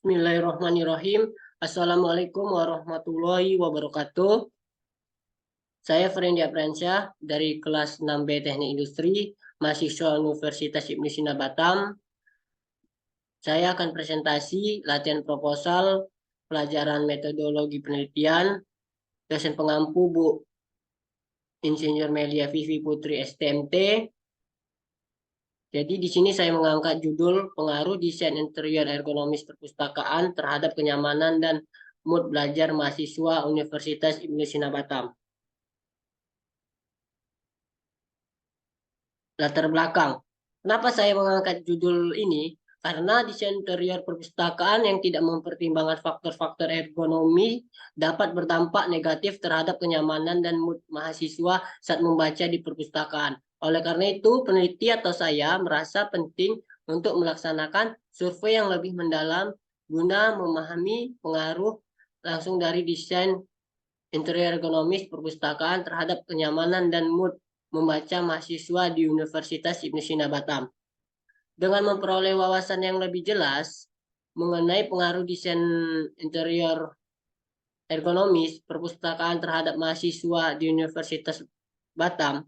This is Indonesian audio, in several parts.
Bismillahirrahmanirrahim. Assalamualaikum warahmatullahi wabarakatuh. Saya Ferendi Apransyah dari kelas 6B Teknik Industri, mahasiswa Universitas Ibnu Sina Batam. Saya akan presentasi latihan proposal pelajaran metodologi penelitian, dosen pengampu Bu Insinyur Melia Vivi Putri STMT. Jadi di sini saya mengangkat judul pengaruh desain interior ergonomis perpustakaan terhadap kenyamanan dan mood belajar mahasiswa Universitas Ibnu Sina Batam. Latar belakang. Kenapa saya mengangkat judul ini? Karena desain interior perpustakaan yang tidak mempertimbangkan faktor-faktor ergonomi dapat berdampak negatif terhadap kenyamanan dan mood mahasiswa saat membaca di perpustakaan. Oleh karena itu, peneliti atau saya merasa penting untuk melaksanakan survei yang lebih mendalam guna memahami pengaruh langsung dari desain interior ergonomis perpustakaan terhadap kenyamanan dan mood membaca mahasiswa di Universitas Ibnu Sina Batam. Dengan memperoleh wawasan yang lebih jelas mengenai pengaruh desain interior ergonomis perpustakaan terhadap mahasiswa di Universitas Batam,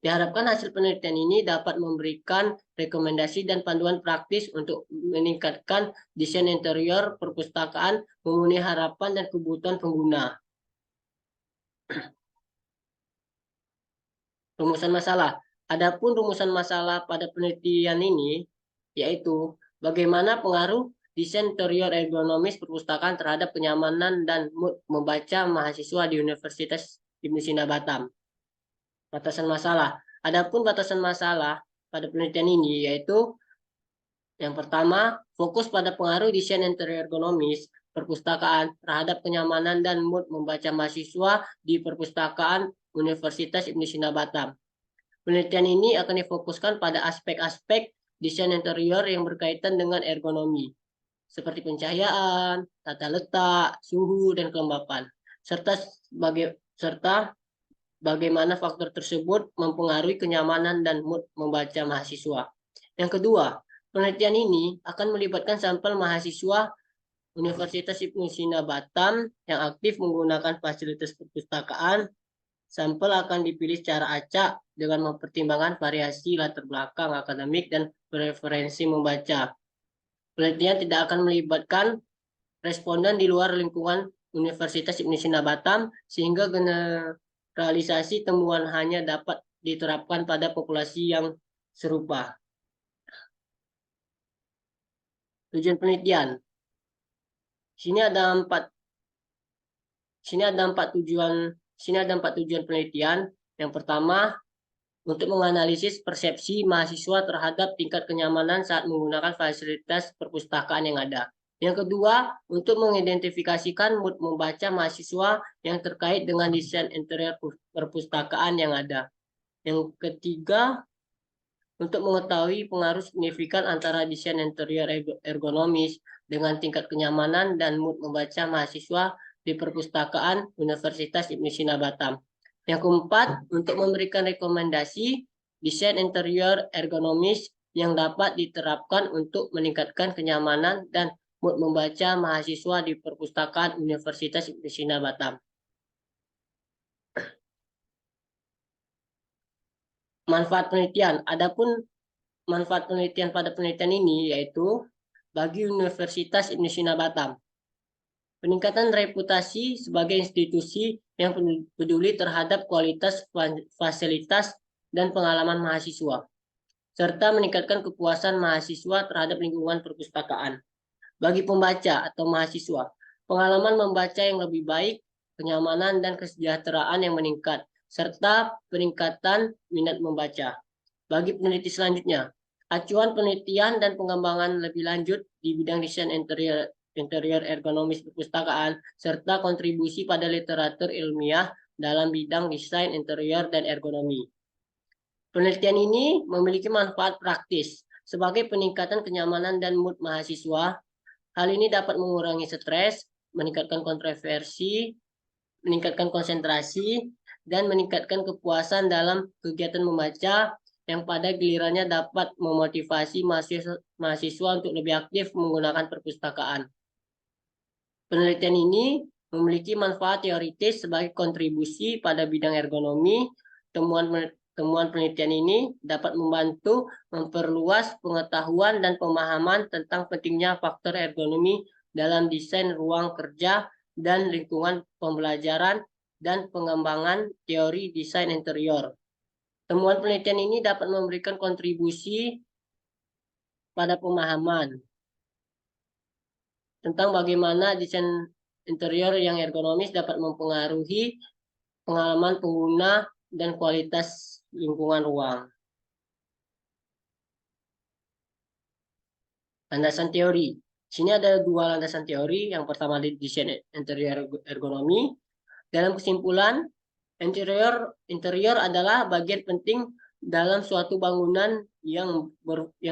diharapkan hasil penelitian ini dapat memberikan rekomendasi dan panduan praktis untuk meningkatkan desain interior perpustakaan memenuhi harapan dan kebutuhan pengguna. Rumusan masalah. Adapun rumusan masalah pada penelitian ini yaitu bagaimana pengaruh desain interior ergonomis perpustakaan terhadap kenyamanan dan mood membaca mahasiswa di Universitas Ibnu Sina Batam. Batasan masalah. Adapun batasan masalah pada penelitian ini yaitu yang pertama, fokus pada pengaruh desain interior ergonomis perpustakaan terhadap kenyamanan dan mood membaca mahasiswa di perpustakaan Universitas Ibnu Sina Batam. Penelitian ini akan difokuskan pada aspek-aspek desain interior yang berkaitan dengan ergonomi, seperti pencahayaan, tata letak, suhu, dan kelembapan, serta bagaimana faktor tersebut mempengaruhi kenyamanan dan mood membaca mahasiswa. Yang kedua, penelitian ini akan melibatkan sampel mahasiswa Universitas Ibnu Sina Batam yang aktif menggunakan fasilitas perpustakaan. Sampel akan dipilih secara acak dengan mempertimbangkan variasi latar belakang akademik dan preferensi membaca. Penelitian tidak akan melibatkan responden di luar lingkungan Universitas Ibnu Sina Batam, sehingga generalisasi temuan hanya dapat diterapkan pada populasi yang serupa. Tujuan penelitian. Sini ada empat tujuan penelitian. Yang pertama, untuk menganalisis persepsi mahasiswa terhadap tingkat kenyamanan saat menggunakan fasilitas perpustakaan yang ada. Yang kedua, untuk mengidentifikasikan mood membaca mahasiswa yang terkait dengan desain interior perpustakaan yang ada. Yang ketiga, untuk mengetahui pengaruh signifikan antara desain interior ergonomis dengan tingkat kenyamanan dan mood membaca mahasiswa di perpustakaan Universitas Ibnu Sina Batam. Yang keempat, untuk memberikan rekomendasi desain interior ergonomis yang dapat diterapkan untuk meningkatkan kenyamanan dan mood membaca mahasiswa di perpustakaan Universitas Ibnu Sina Batam. Manfaat penelitian. Adapun manfaat penelitian pada penelitian ini yaitu bagi Universitas Ibnu Sina Batam, peningkatan reputasi sebagai institusi yang peduli terhadap kualitas fasilitas dan pengalaman mahasiswa, serta meningkatkan kepuasan mahasiswa terhadap lingkungan perpustakaan. Bagi pembaca atau mahasiswa, pengalaman membaca yang lebih baik, kenyamanan dan kesejahteraan yang meningkat, serta peningkatan minat membaca. Bagi peneliti selanjutnya, acuan penelitian dan pengembangan lebih lanjut di bidang desain interior ergonomis perpustakaan, serta kontribusi pada literatur ilmiah dalam bidang desain interior dan ergonomi. Penelitian ini memiliki manfaat praktis sebagai peningkatan kenyamanan dan mood mahasiswa. Hal ini dapat mengurangi stres, meningkatkan kontroversi, meningkatkan konsentrasi, dan meningkatkan kepuasan dalam kegiatan membaca yang pada gilirannya dapat memotivasi mahasiswa untuk lebih aktif menggunakan perpustakaan. Penelitian ini memiliki manfaat teoritis sebagai kontribusi pada bidang ergonomi. Temuan penelitian ini dapat membantu memperluas pengetahuan dan pemahaman tentang pentingnya faktor ergonomi dalam desain ruang kerja dan lingkungan pembelajaran dan pengembangan teori desain interior. Temuan penelitian ini dapat memberikan kontribusi pada pemahaman tentang bagaimana desain interior yang ergonomis dapat mempengaruhi pengalaman pengguna dan kualitas lingkungan ruang. Landasan teori. Sini ada dua landasan teori. Yang pertama di desain interior ergonomi. Dalam kesimpulan, interior adalah bagian penting dalam suatu bangunan yang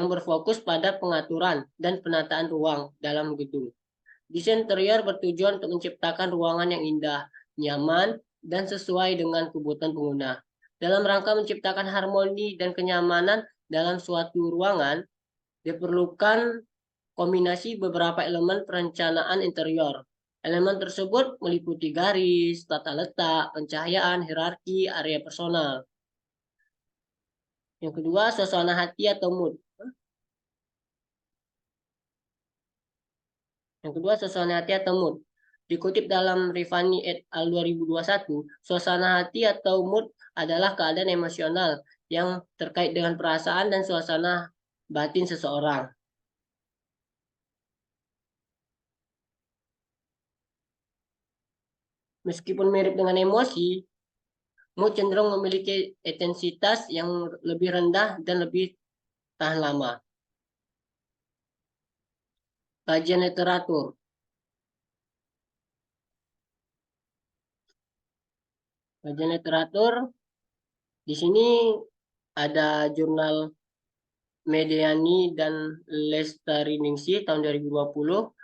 berfokus pada pengaturan dan penataan ruang dalam gedung. Desain interior bertujuan untuk menciptakan ruangan yang indah, nyaman, dan sesuai dengan kebutuhan pengguna. Dalam rangka menciptakan harmoni dan kenyamanan dalam suatu ruangan, diperlukan kombinasi beberapa elemen perencanaan interior. Elemen tersebut meliputi garis, tata letak, pencahayaan, hierarki, area personal. Yang kedua, suasana hati atau mood. Yang kedua, suasana hati atau mood. Dikutip dalam Rifani et al. 2021, suasana hati atau mood adalah keadaan emosional yang terkait dengan perasaan dan suasana batin seseorang. Meskipun mirip dengan emosi, mood cenderung memiliki intensitas yang lebih rendah dan lebih tahan lama. Kajian literatur. Kajian literatur, di sini ada jurnal Mediani dan Lestariningsih tahun 2020,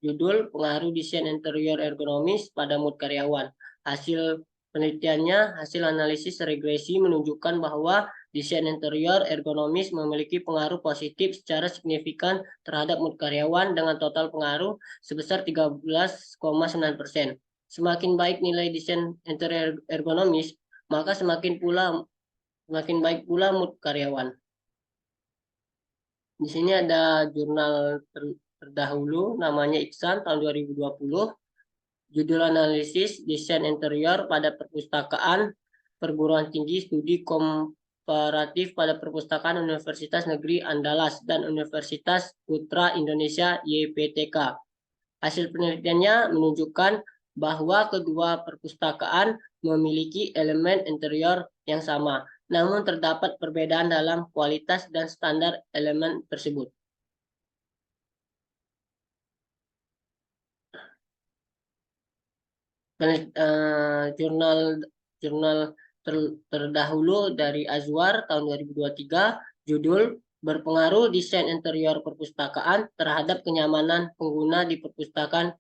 judul pengaruh desain interior ergonomis pada mood karyawan. Hasil penelitiannya, hasil analisis regresi menunjukkan bahwa desain interior ergonomis memiliki pengaruh positif secara signifikan terhadap mood karyawan dengan total pengaruh sebesar 13,9%. Semakin baik nilai desain interior ergonomis, maka semakin baik pula mood karyawan. Di sini ada jurnal terdahulu namanya Iksan tahun 2020. Judul analisis desain interior pada perpustakaan perguruan tinggi studi komparatif pada perpustakaan Universitas Negeri Andalas dan Universitas Putra Indonesia YPTK. Hasil penelitiannya menunjukkan bahwa kedua perpustakaan memiliki elemen interior yang sama, namun terdapat perbedaan dalam kualitas dan standar elemen tersebut. Jurnal terdahulu dari Azwar tahun 2023, judul berpengaruh desain interior perpustakaan terhadap kenyamanan pengguna di perpustakaan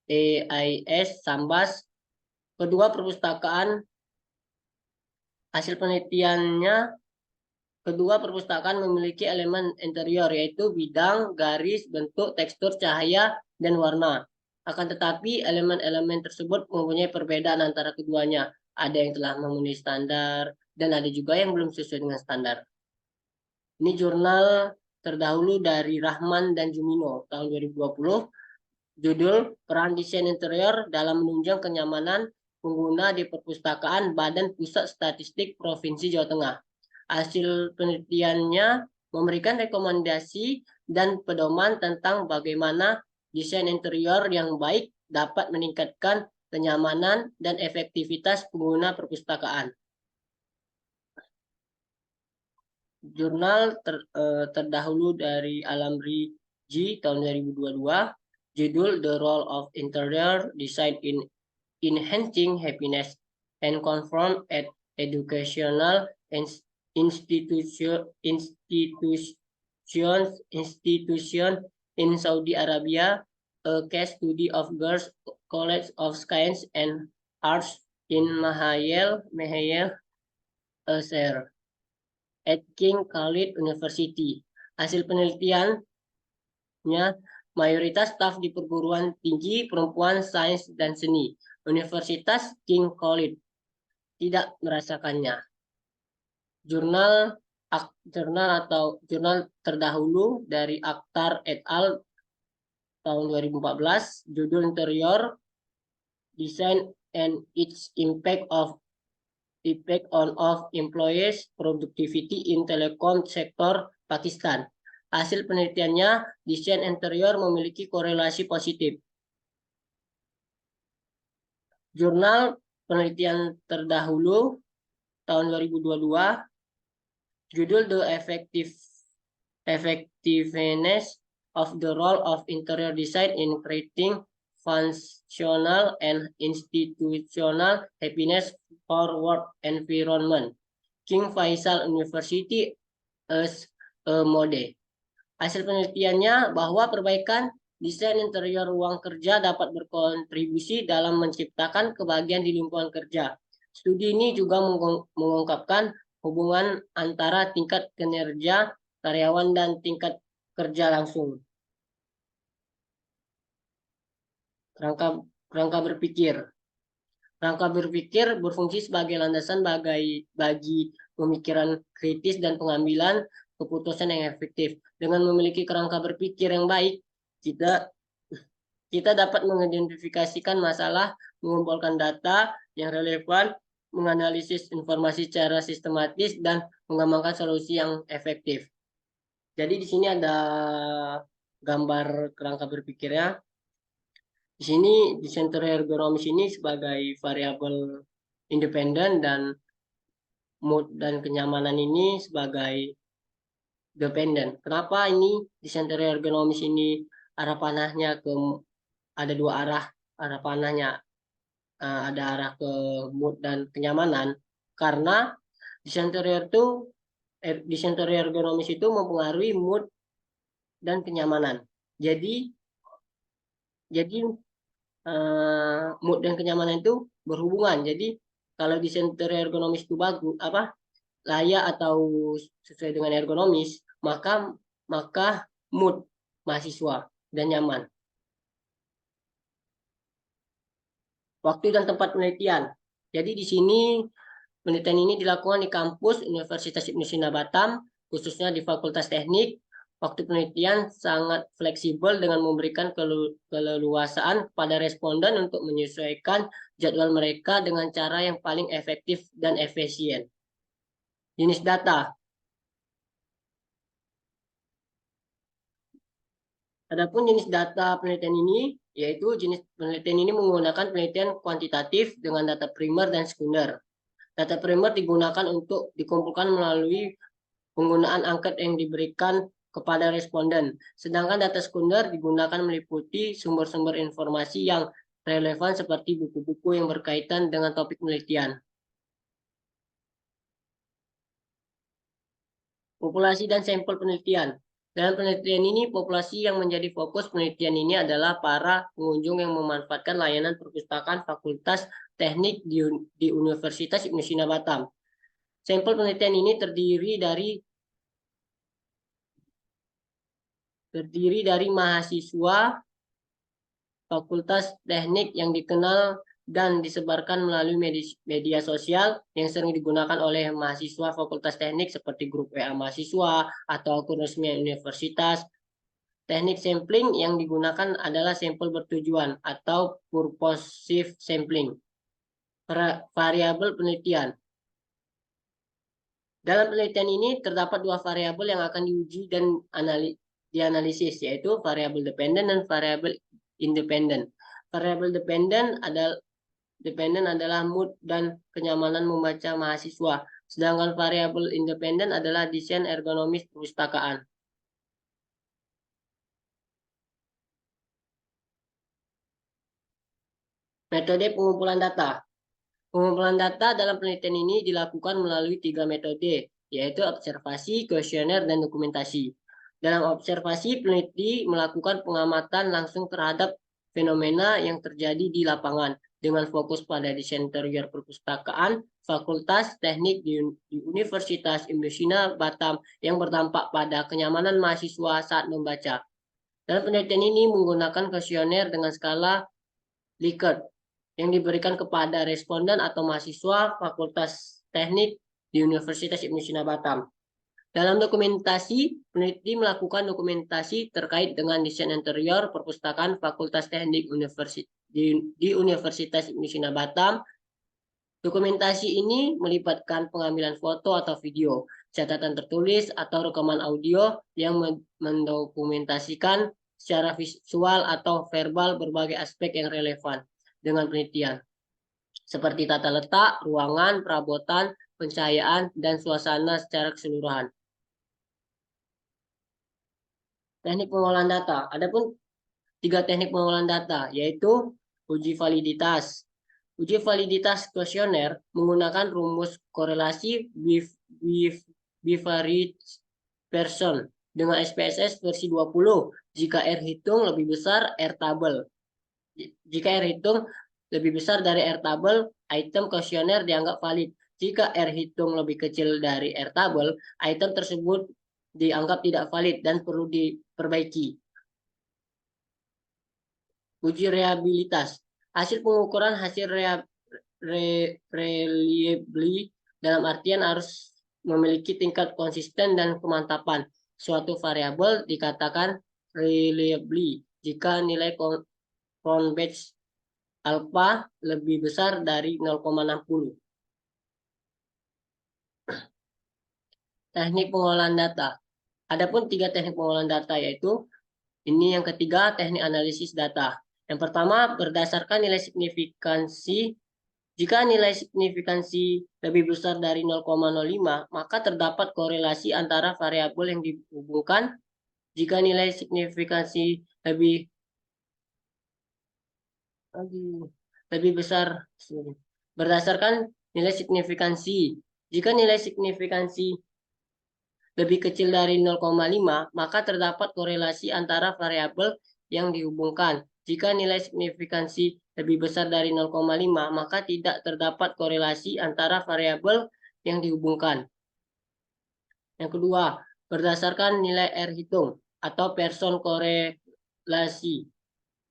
AIS Sambas. Kedua perpustakaan hasil penelitiannya, kedua perpustakaan memiliki elemen interior yaitu bidang, garis, bentuk, tekstur, cahaya, dan warna. Akan tetapi elemen-elemen tersebut mempunyai perbedaan antara keduanya. Ada yang telah memenuhi standar dan ada juga yang belum sesuai dengan standar. Ini jurnal terdahulu dari Rahman dan Jumino tahun 2020. Judul peran desain interior dalam menunjang kenyamanan pengguna di perpustakaan Badan Pusat Statistik Provinsi Jawa Tengah. Hasil penelitiannya memberikan rekomendasi dan pedoman tentang bagaimana desain interior yang baik dapat meningkatkan kenyamanan dan efektivitas pengguna perpustakaan. Jurnal terdahulu dari Alamri G tahun 2022, judul The Role of Interior Design in Enhancing Happiness and Conform at Educational Institution in Saudi Arabia, a case study of Girls College of Science and Arts in Mahayel Azhar at King Khalid University. Hasil penelitiannya mayoritas staf di perguruan tinggi perempuan sains dan seni. Universitas King Khalid tidak merasakannya. Jurnal terdahulu dari Akhtar et al. Tahun 2014, judul interior Design and its impact on employees productivity in telecom sector Pakistan. Hasil penelitiannya, desain interior memiliki korelasi positif. Jurnal penelitian terdahulu tahun 2022, judul The Effectiveness of the Role of Interior Design in Creating Functional and Institutional Happiness for Work Environment, King Faisal University as a Model. Hasil penelitiannya bahwa perbaikan desain interior ruang kerja dapat berkontribusi dalam menciptakan kebahagiaan di lingkungan kerja. Studi ini juga mengungkapkan hubungan antara tingkat kinerja karyawan dan tingkat kerja langsung. Kerangka berpikir. Kerangka berpikir berfungsi sebagai landasan bagi pemikiran kritis dan pengambilan keputusan yang efektif. Dengan memiliki kerangka berpikir yang baik, kita dapat mengidentifikasikan masalah, mengumpulkan data yang relevan, menganalisis informasi secara sistematis, dan mengembangkan solusi yang efektif. Jadi di sini ada gambar kerangka berpikirnya. Di sini desain ergonomis ini sebagai variabel independen dan mood dan kenyamanan ini sebagai dependen. Kenapa ini desain ergonomis ini arah panahnya ada dua arah panahnya, ada arah ke mood dan kenyamanan, karena desain ergonomis itu mempengaruhi mood dan kenyamanan. Jadi mood dan kenyamanan itu berhubungan. Jadi kalau desain ergonomis itu bagus, layak atau sesuai dengan ergonomis, maka mood mahasiswa dan nyaman. Waktu dan tempat penelitian. Jadi di sini penelitian ini dilakukan di kampus Universitas Ibnu Sina Batam, khususnya di Fakultas Teknik. Waktu penelitian sangat fleksibel dengan memberikan keleluasaan pada responden untuk menyesuaikan jadwal mereka dengan cara yang paling efektif dan efisien. Jenis data. Adapun jenis data penelitian ini, yaitu jenis penelitian ini menggunakan penelitian kuantitatif dengan data primer dan sekunder. Data primer digunakan untuk dikumpulkan melalui penggunaan angket yang diberikan kepada responden. Sedangkan data sekunder digunakan meliputi sumber-sumber informasi yang relevan seperti buku-buku yang berkaitan dengan topik penelitian. Populasi dan sampel penelitian. Dalam penelitian ini, populasi yang menjadi fokus penelitian ini adalah para pengunjung yang memanfaatkan layanan perpustakaan Fakultas Teknik di Universitas Ibnu Sina Batam. Sampel penelitian ini terdiri dari mahasiswa Fakultas Teknik yang dikenal dan disebarkan melalui media sosial yang sering digunakan oleh mahasiswa Fakultas Teknik seperti grup WA mahasiswa atau akun resmi universitas. Teknik sampling yang digunakan adalah sampel bertujuan atau purposive sampling. Variabel penelitian. Dalam penelitian ini terdapat dua variabel yang akan diuji dan dianalisis, yaitu variabel dependen dan variabel independen. Variabel dependen adalah mood dan kenyamanan membaca mahasiswa, sedangkan variabel independen adalah desain ergonomis perpustakaan. Metode pengumpulan data. Pengumpulan data dalam penelitian ini dilakukan melalui 3 metode, yaitu observasi, kuesioner, dan dokumentasi. Dalam observasi, peneliti melakukan pengamatan langsung terhadap fenomena yang terjadi di lapangan dengan fokus pada desain interior perpustakaan Fakultas Teknik di Universitas Ibnu Sina Batam yang berdampak pada kenyamanan mahasiswa saat membaca. Dalam penelitian ini menggunakan kuesioner dengan skala Likert yang diberikan kepada responden atau mahasiswa Fakultas Teknik di Universitas Ibnu Sina Batam. Dalam dokumentasi, peneliti melakukan dokumentasi terkait dengan desain interior perpustakaan Fakultas Teknik di Universitas Ibnu Sina Batam. Dokumentasi ini melibatkan pengambilan foto atau video, catatan tertulis atau rekaman audio yang mendokumentasikan secara visual atau verbal berbagai aspek yang relevan dengan penelitian, seperti tata letak, ruangan, perabotan, pencahayaan, dan suasana secara keseluruhan. Teknik pengolahan data. Adapun 3 teknik pengolahan data, yaitu uji validitas. Uji validitas kuesioner menggunakan rumus korelasi bivariate person dengan SPSS versi 20. Jika R hitung lebih besar, R tabel. Jika R hitung lebih besar dari R tabel, item kuesioner dianggap valid. Jika R hitung lebih kecil dari R tabel, item tersebut dianggap tidak valid dan perlu diperbaiki. Uji reliabilitas. Hasil pengukuran hasil reliably dalam artian harus memiliki tingkat konsisten dan kemantapan. Suatu variabel dikatakan reliably jika nilai convex alpha lebih besar dari 0,60. Teknik pengolahan data. Adapun 3 teknik pengolahan data yaitu ini yang ketiga, teknik analisis data. Yang pertama, berdasarkan nilai signifikansi. Jika nilai signifikansi lebih besar dari 0,05, maka terdapat korelasi antara variabel yang dihubungkan. Jika nilai signifikansi lebih besar, berdasarkan nilai signifikansi. Jika nilai signifikansi lebih kecil dari 0,5, maka terdapat korelasi antara variabel yang dihubungkan. Jika nilai signifikansi lebih besar dari 0,5, maka tidak terdapat korelasi antara variabel yang dihubungkan. Yang kedua, berdasarkan nilai R hitung atau Pearson korelasi.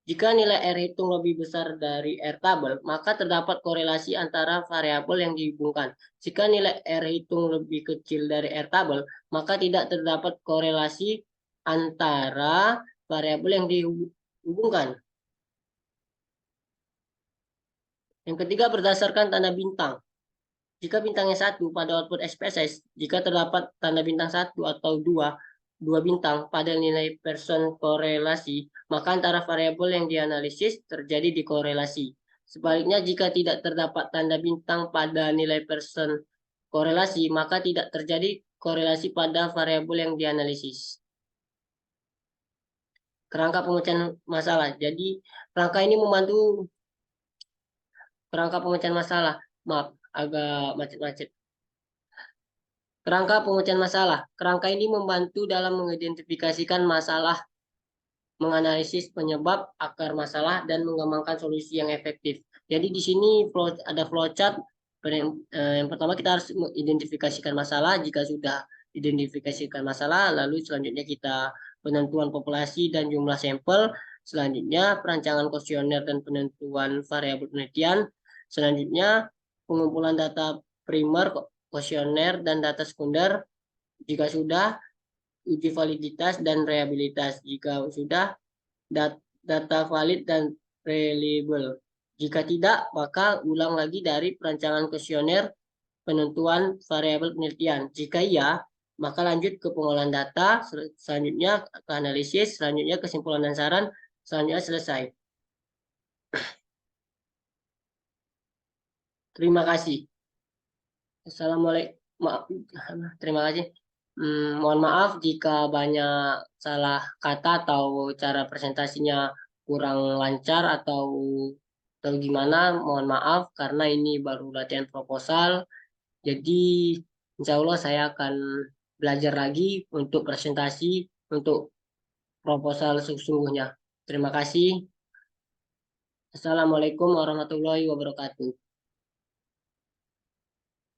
Jika nilai R hitung lebih besar dari R tabel, maka terdapat korelasi antara variabel yang dihubungkan. Jika nilai R hitung lebih kecil dari R tabel, maka tidak terdapat korelasi antara variabel yang dihubungkan. Yang ketiga, berdasarkan tanda bintang. Jika bintangnya 1 pada output SPSS, jika terdapat tanda bintang 1 atau 2 bintang pada nilai Pearson korelasi, maka antara variabel yang dianalisis terjadi dikorelasi. Sebaliknya, jika tidak terdapat tanda bintang pada nilai Pearson korelasi, maka tidak terjadi korelasi pada variabel yang dianalisis. Kerangka pemecahan masalah. Jadi, kerangka ini membantu kerangka pemecahan masalah. Maaf, agak macet-macet. Kerangka pemecahan masalah. Kerangka ini membantu dalam mengidentifikasikan masalah, menganalisis penyebab akar masalah, dan mengembangkan solusi yang efektif. Jadi di sini ada flowchart. Yang pertama kita harus mengidentifikasikan masalah. Jika sudah identifikasikan masalah, lalu selanjutnya kita penentuan populasi dan jumlah sampel. Selanjutnya perancangan kuesioner dan penentuan variabel penelitian. Selanjutnya pengumpulan data primer, kuesioner, dan data sekunder. Jika sudah, uji validitas dan reliabilitas. Jika sudah, data valid dan reliable. Jika tidak, maka ulang lagi dari perancangan kuesioner, penentuan variabel penelitian. Jika iya, maka lanjut ke pengolahan data, selanjutnya ke analisis, selanjutnya kesimpulan dan saran, selanjutnya selesai. Terima kasih. Assalamualaikum. Terima kasih. Mohon maaf jika banyak salah kata atau cara presentasinya kurang lancar atau gimana. Mohon maaf karena ini baru latihan proposal. Jadi insya Allah saya akan belajar lagi untuk presentasi untuk proposal sesungguhnya. Terima kasih. Assalamualaikum warahmatullahi wabarakatuh.